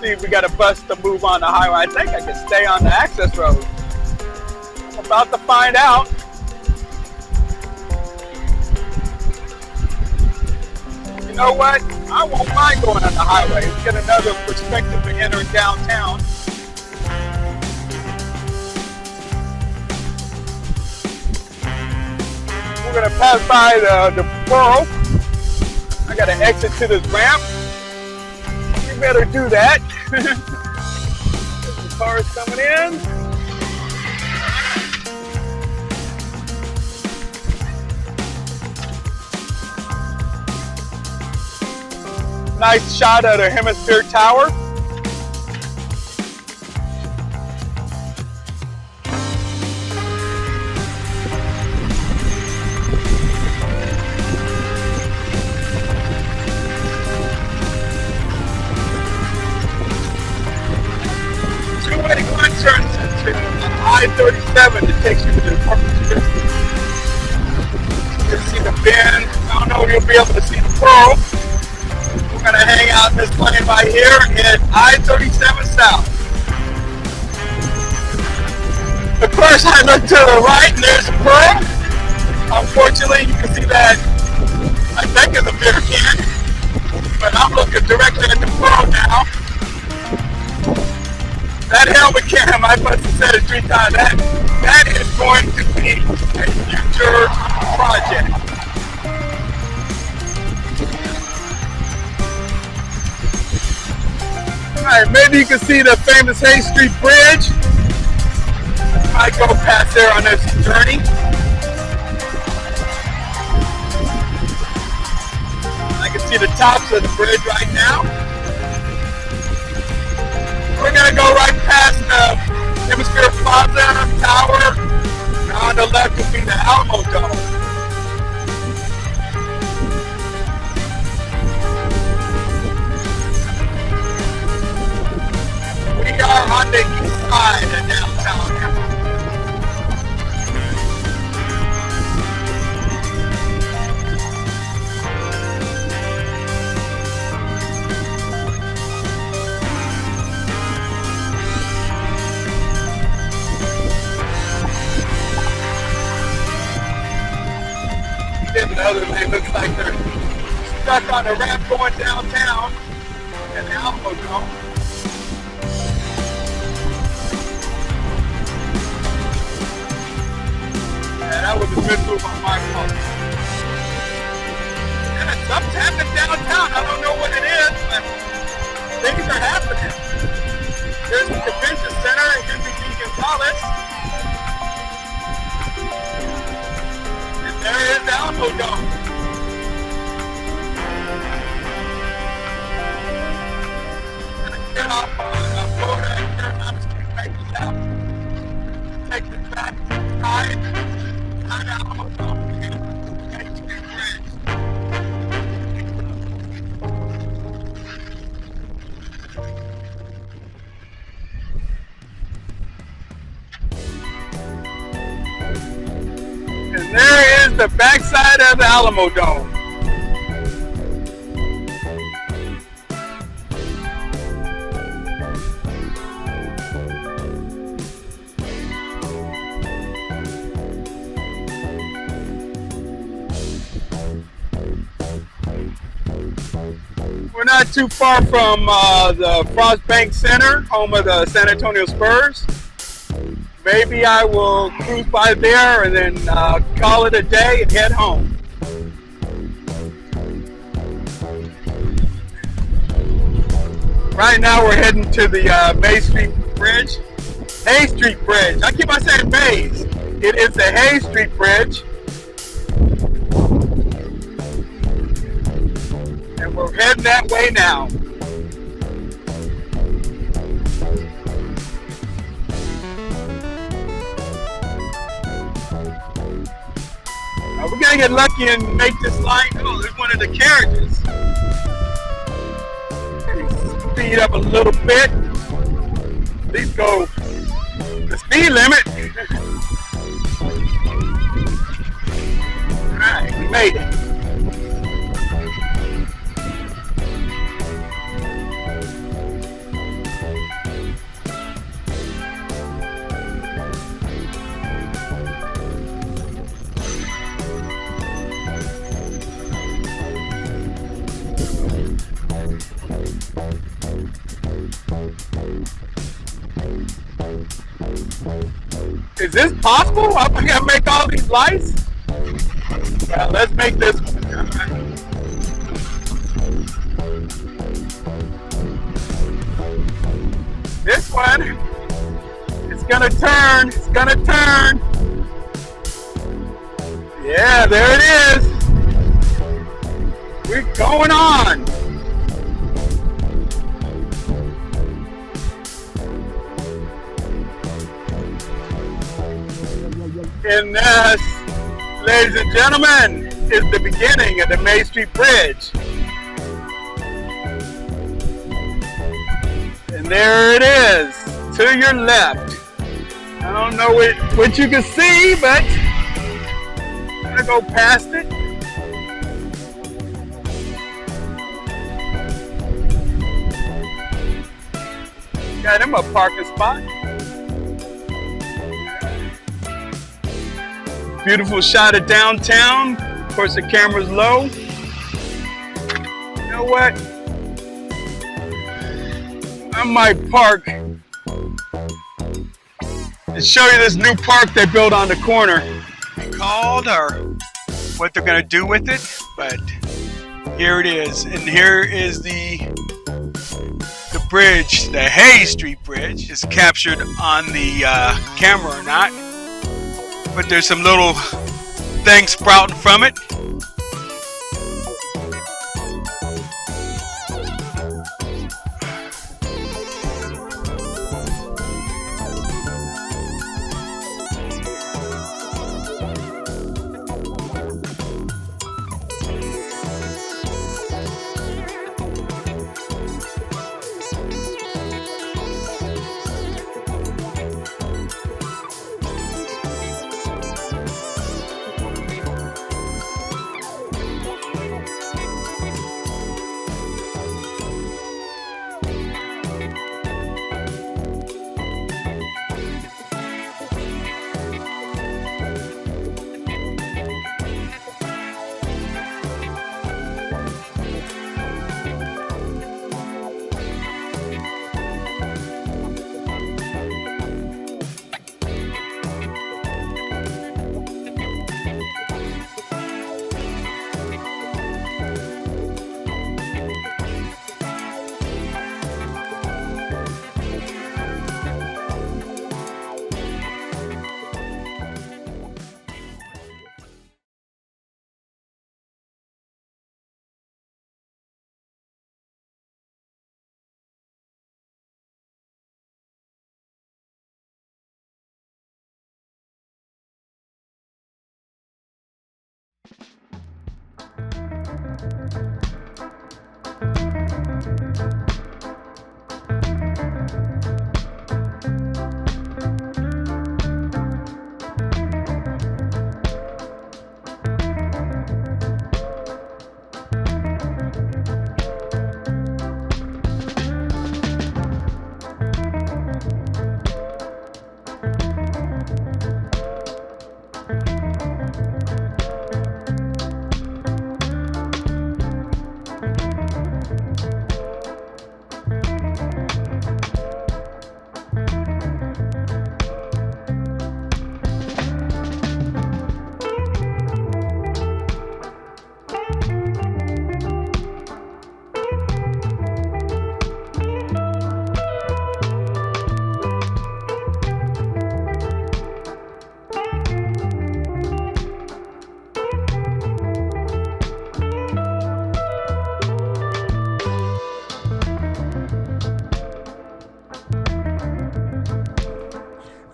see if we got a bus to move on the highway. I think I can stay on the access road. I'm about to find out. You know what? I won't mind going on the highway. Get another perspective to enter downtown. We're gonna pass by the borough. I gotta exit to this ramp. You better do that. The cars coming in. Nice shot of the Hemisphere Tower. Turns into I-37 that takes you to the Corpus Christi. You'll see the bend. I don't know if you'll be able to see the borough. We're going to hang out in this lane right here at I-37 South. Of course, I look to the right and there's the borough. Unfortunately, you can see that I think it's a beer can, but I'm looking directly at the borough now. That helmet cam, I must have said it 3 times, that is going to be a future project. Alright, maybe you can see the famous Hay Street Bridge. I go past there on this journey. I can see the tops of the bridge right now. We're going to go right past the Hemisphere Plaza Tower. And on the left will be the Alamo Dome. We are on the east side of downtown. The other lane looks like they're stuck on the ramp going downtown and the Alamo Dome. Yeah, that was a good move on my part. And something's happening downtown. I don't know what it is, but things are happening. There's the convention center in UBT Gonzales. There is the Alamo Dome. Get off on Florida and turn on the street right south. Take the back side, on the Alamo Dome, and Main Street Bridge. And there is the backside of the Alamo Dome. We're not too far from the Frost Bank Center, home of the San Antonio Spurs. Maybe I will cruise by there and then call it a day and head home. Right now we're heading to the May Street Bridge. Hay Street Bridge. I keep on saying Mays. It is the Hay Street Bridge. And we're heading that way now. We're gonna get lucky and make this line. Oh, there's one of the carriages. Speed up a little bit. At least go the speed limit. Alright, we made it. Is this possible? I'm gonna make all these lights? Well, let's make this one. This one, it's gonna turn, it's gonna turn. Yeah, there it is. We're going on. And this, ladies and gentlemen, is the beginning of the May Street Bridge. And there it is, to your left. I don't know what you can see, but I'm gonna go past it. Got him a parking spot. Beautiful shot of downtown. Of course, the camera's low. You know what? I might park and show you this new park they built on the corner. Called or what they're gonna do with it, but here it is. And here is the bridge, the Hay Street Bridge. It's captured on the camera or not. But there's some little things sprouting from it.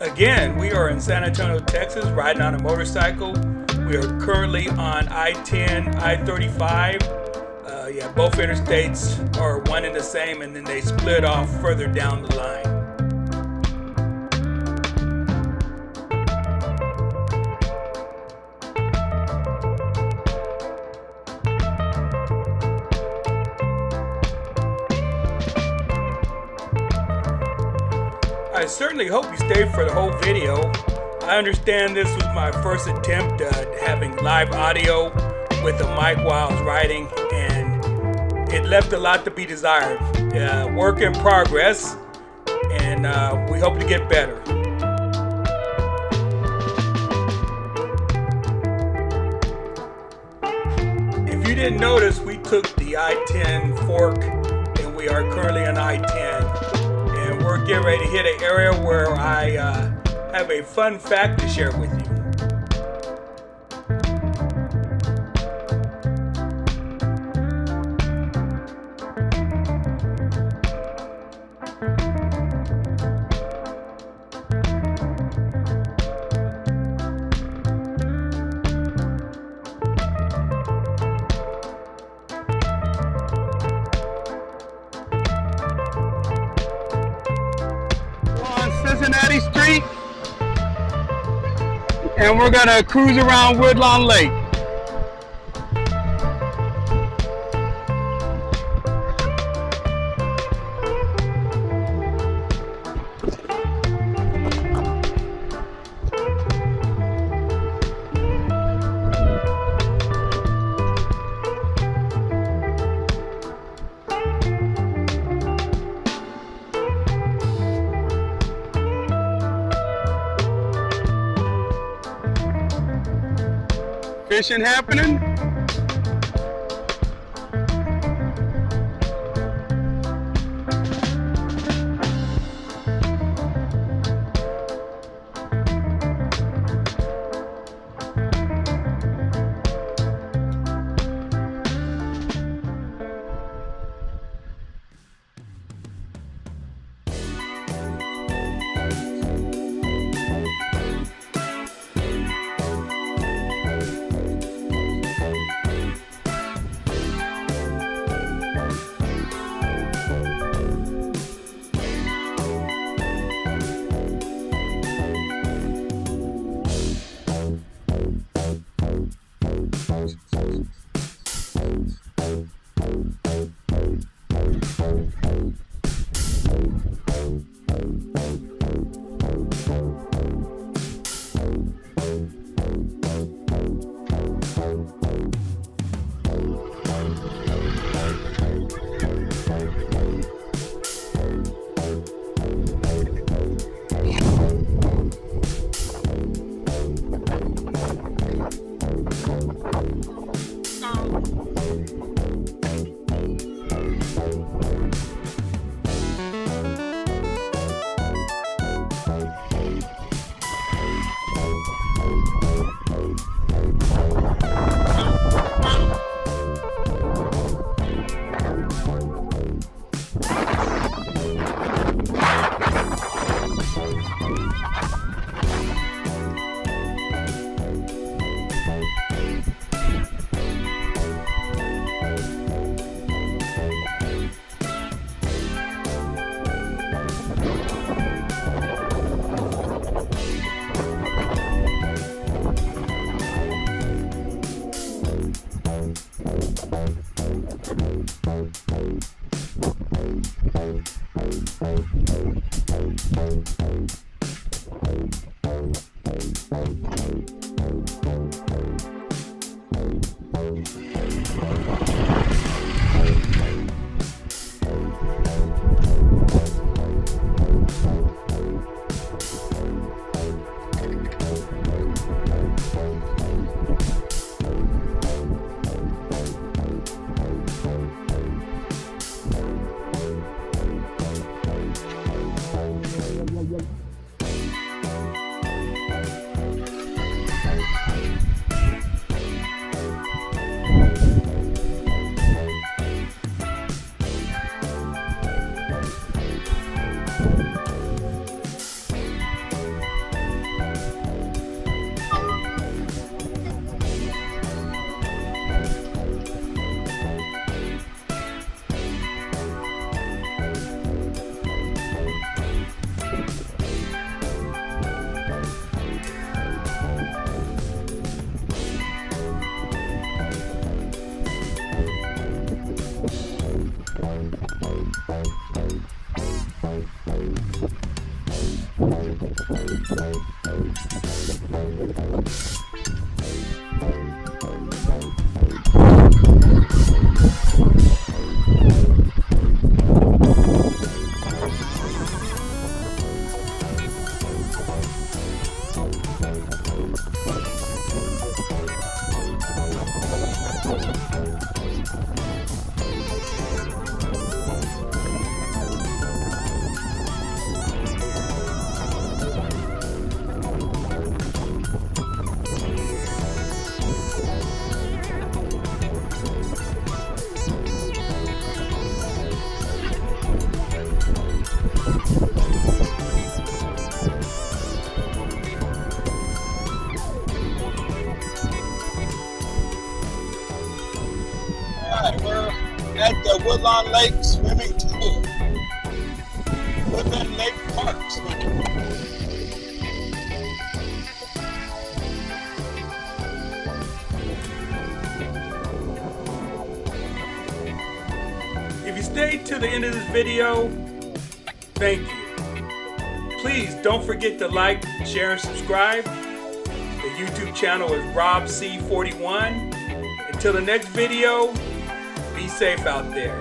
Again, we are in San Antonio, Texas, riding on a motorcycle. We are currently on I-10, I-35. Yeah, both interstates are one and the same, and then they split off further down the line. I certainly hope you stayed for the whole video. I understand this was my first attempt at having live audio with a mic while I was riding, and it left a lot to be desired. Work in progress, and we hope to get better. If you didn't notice, we took the I-10 fork and we are currently on I-10, and we're getting ready to hit an area where I have a fun fact to share with you. Cincinnati Street, and we're gonna cruise around Woodlawn Lake. Fishing happening. Alright, we're at the Woodlawn Lake swimming pool. Woodland Lake Park swimming pool. If you stayed to the end of this video, thank you. Please don't forget to like, share, and subscribe. The YouTube channel is Rob C41. Until the next video, be safe out there.